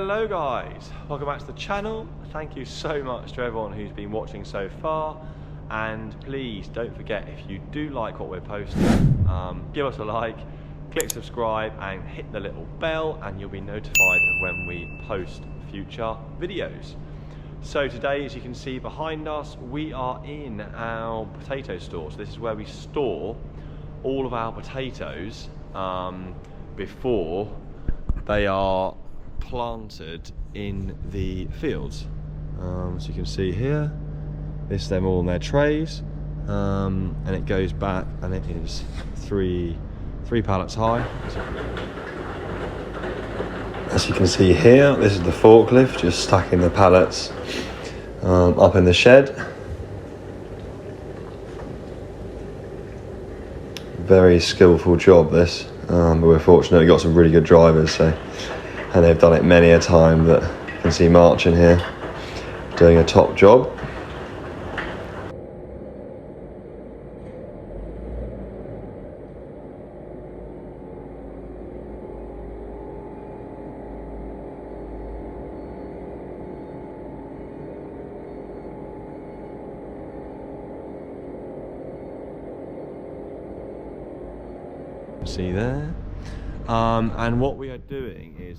Hello guys, welcome back to the channel. Thank you so much to everyone who's been watching so far, and please don't forget, if you do like what we're posting, give us a like, click subscribe and hit the little bell, and you'll be notified when we post future videos. So today, as you can see behind us, we are in our potato store. So this is where we store all of our potatoes before they are planted in the fields. So you can see here, this is them all in their trays, and it goes back, and it is three pallets high. As you can see here, this is the forklift just stacking the pallets up in the shed. Very skillful job this, but we're fortunate we got some really good drivers, and they've done it many a time. That you can see March in here doing a top job. See there, and what we are doing is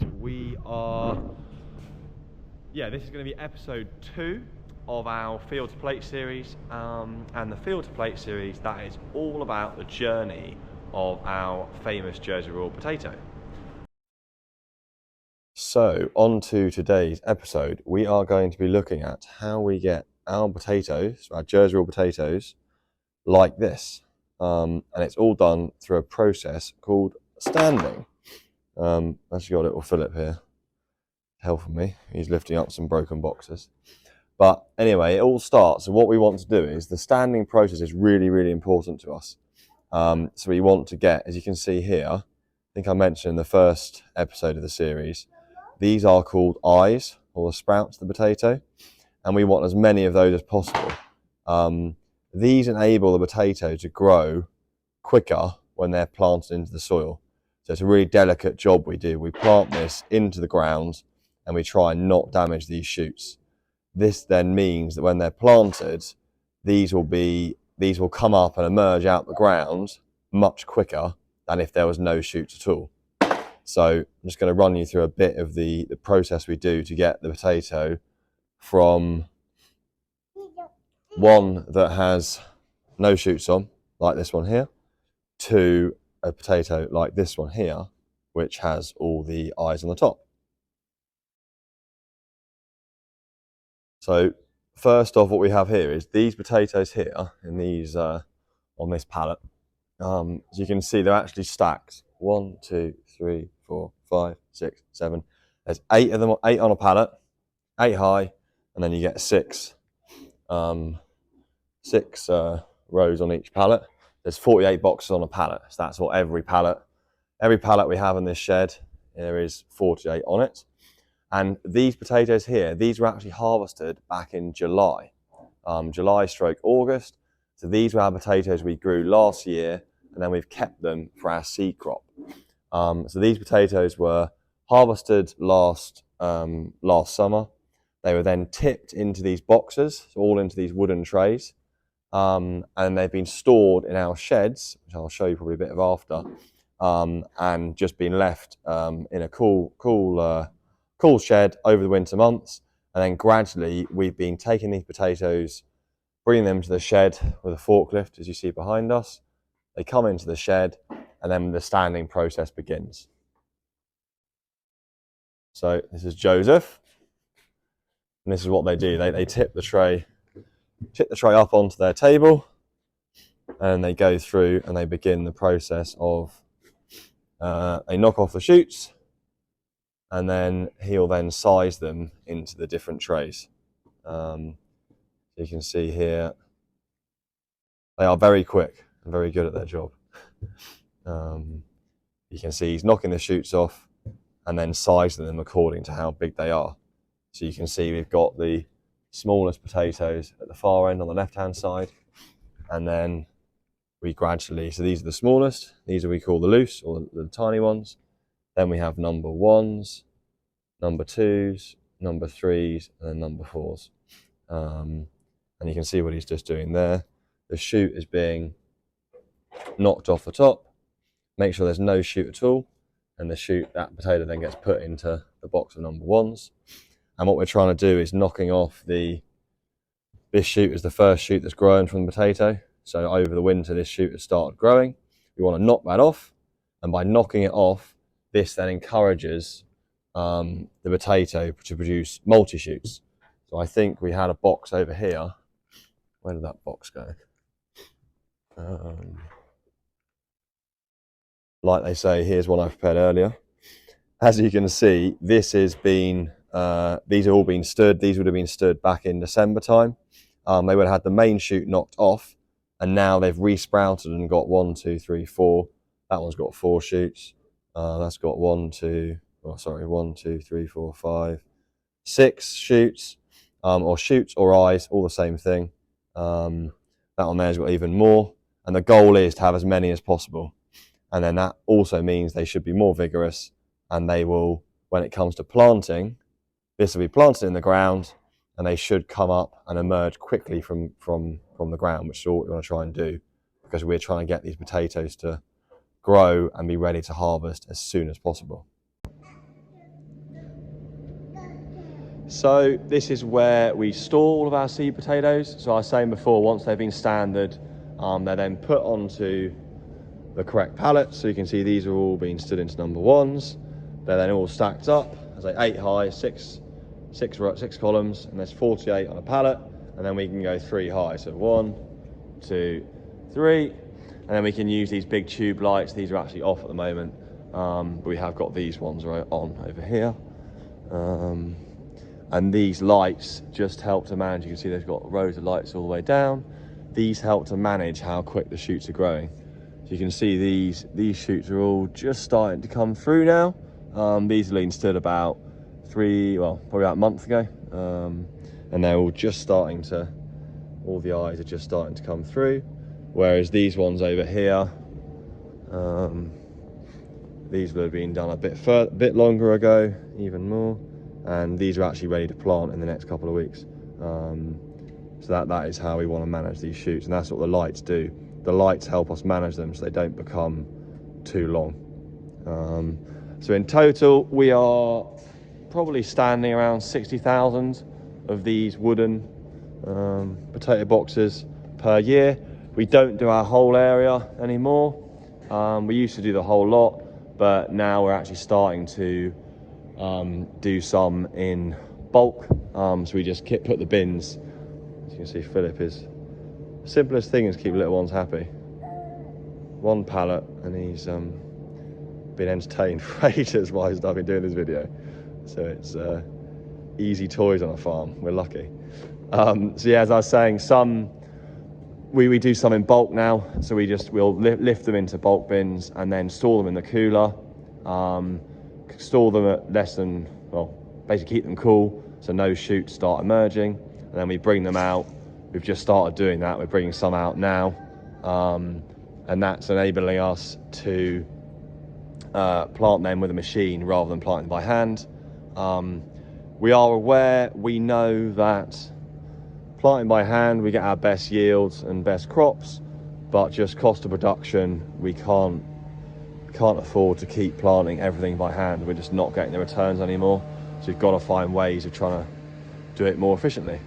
this is going to be episode 2 of our Field to Plate series, and the Field to Plate series, that is all about the journey of our famous Jersey Royal potato. So on to today's episode, we are going to be looking at how we get our potatoes, our Jersey Royal potatoes, like this. And it's all done through a process called standing. I've actually got a little Philip here helping me. He's lifting up some broken boxes. But anyway, it all starts, and what we want to do is, the standing process is really, really important to us. So we want to get, as you can see here, I think I mentioned in the first episode of the series, these are called eyes, or the sprouts of the potato, and we want as many of those as possible. These enable the potato to grow quicker when they're planted into the soil. So it's a really delicate job we do. We plant this into the ground and we try and not damage these shoots. This then means that when they're planted, these will come up and emerge out the ground much quicker than if there was no shoots at all. So I'm just going to run you through a bit of the process we do to get the potato from one that has no shoots on, like this one here, to a potato like this one here, which has all the eyes on the top. So first off, what we have here is these potatoes here in these on this pallet. As you can see, they're actually stacked. 1, 2, 3, 4, 5, 6, 7. There's 8 of them, 8 on a pallet, 8 high, and then you get 6 rows on each pallet. There's 48 boxes on a pallet, so that's what every pallet we have in this shed, there is 48 on it. And these potatoes here, these were actually harvested back in July, July/August. So these were our potatoes we grew last year, and then we've kept them for our seed crop. So these potatoes were harvested last summer. They were then tipped into these boxes, so all into these wooden trays, and they've been stored in our sheds, which I'll show you probably a bit of after, and just been left in a cool shed over the winter months. And then gradually we've been taking these potatoes, bringing them to the shed with a forklift, as you see behind us. They come into the shed, and then the standing process begins. So this is Joseph, and this is what they do. They tip the tray up onto their table, and they go through and they begin the process of they knock off the shoots, and then he'll then size them into the different trays. You can see here, they are very quick and very good at their job. You can see he's knocking the shoots off and then sizing them according to how big they are. So you can see we've got the smallest potatoes at the far end on the left hand side, and then we gradually, so these are the smallest, these are we call the loose, or the tiny ones. Then we have number 1s, number 2s, number 3s, and then number 4s. And you can see what he's just doing there. The shoot is being knocked off the top. Make sure there's no shoot at all, and that potato then gets put into the box of number 1s. And what we're trying to do is knocking off this shoot is the first shoot that's grown from the potato. So over the winter, this shoot has started growing. We want to knock that off, and by knocking it off, this then encourages the potato to produce multi-shoots. So I think we had a box over here. Where did that box go? Like they say, here's one I prepared earlier. As you can see, this has been, these have all been stood. These would have been stood back in December time. They would have had the main shoot knocked off, and now they've resprouted and got 1, 2, 3, 4. That one's got 4 shoots. That's got 1, 2, 3, 4, 5, 6 shoots, or shoots or eyes, all the same thing. That one there's got even more, and the goal is to have as many as possible. And then that also means they should be more vigorous, and they will, when it comes to planting, this will be planted in the ground, and they should come up and emerge quickly from the ground, which is all we want to try and do, because we're trying to get these potatoes to grow and be ready to harvest as soon as possible. So this is where we store all of our seed potatoes. So I was saying before, once they've been standard, they're then put onto the correct pallet. So you can see these are all being stood into number 1s. They're then all stacked up, as like 8 high, 6 columns, and there's 48 on a pallet. And then we can go 3 high. So 1, 2, 3. And then we can use these big tube lights. These are actually off at the moment. But we have got these ones right on over here. And these lights just help to manage. You can see they've got rows of lights all the way down. These help to manage how quick the shoots are growing. So you can see these shoots are all just starting to come through now. These have been stood about probably about a month ago. And they're all just starting to, all the eyes are just starting to come through. Whereas these ones over here, these would have been done a bit longer ago, even more. And these are actually ready to plant in the next couple of weeks. So that is how we want to manage these shoots, and that's what the lights do. The lights help us manage them so they don't become too long. So in total, we are probably standing around 60,000 of these wooden potato boxes per year. We don't do our whole area anymore. We used to do the whole lot, but now we're actually starting to do some in bulk. So we just put the bins. As you can see, Philip is the simplest thing is keep little ones happy. 1 pallet, and he's been entertained for ages while I've been doing this video. So it's easy toys on a farm. We're lucky. So yeah, as I was saying, we do some in bulk now. So we'll lift them into bulk bins and then store them in the cooler. Store them at less than, basically keep them cool so no shoots start emerging, and then we bring them out. We've just started doing that. We're bringing some out now, and that's enabling us to plant them with a machine rather than planting by hand. We are aware, we know that planting by hand we get our best yields and best crops, but just cost of production, we can't afford to keep planting everything by hand. We're just not getting the returns anymore. So we've got to find ways of trying to do it more efficiently.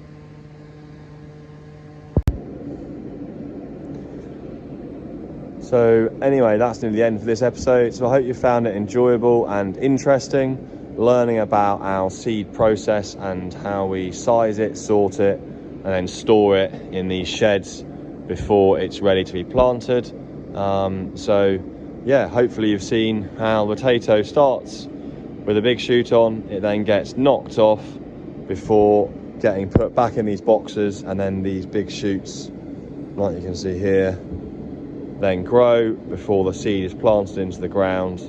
So anyway, that's nearly the end for this episode. So I hope you found it enjoyable and interesting, learning about our seed process and how we size it, sort it, and then store it in these sheds before it's ready to be planted. Yeah, hopefully you've seen how the potato starts with a big shoot on. It then gets knocked off before getting put back in these boxes, and then these big shoots, like you can see here, then grow before the seed is planted into the ground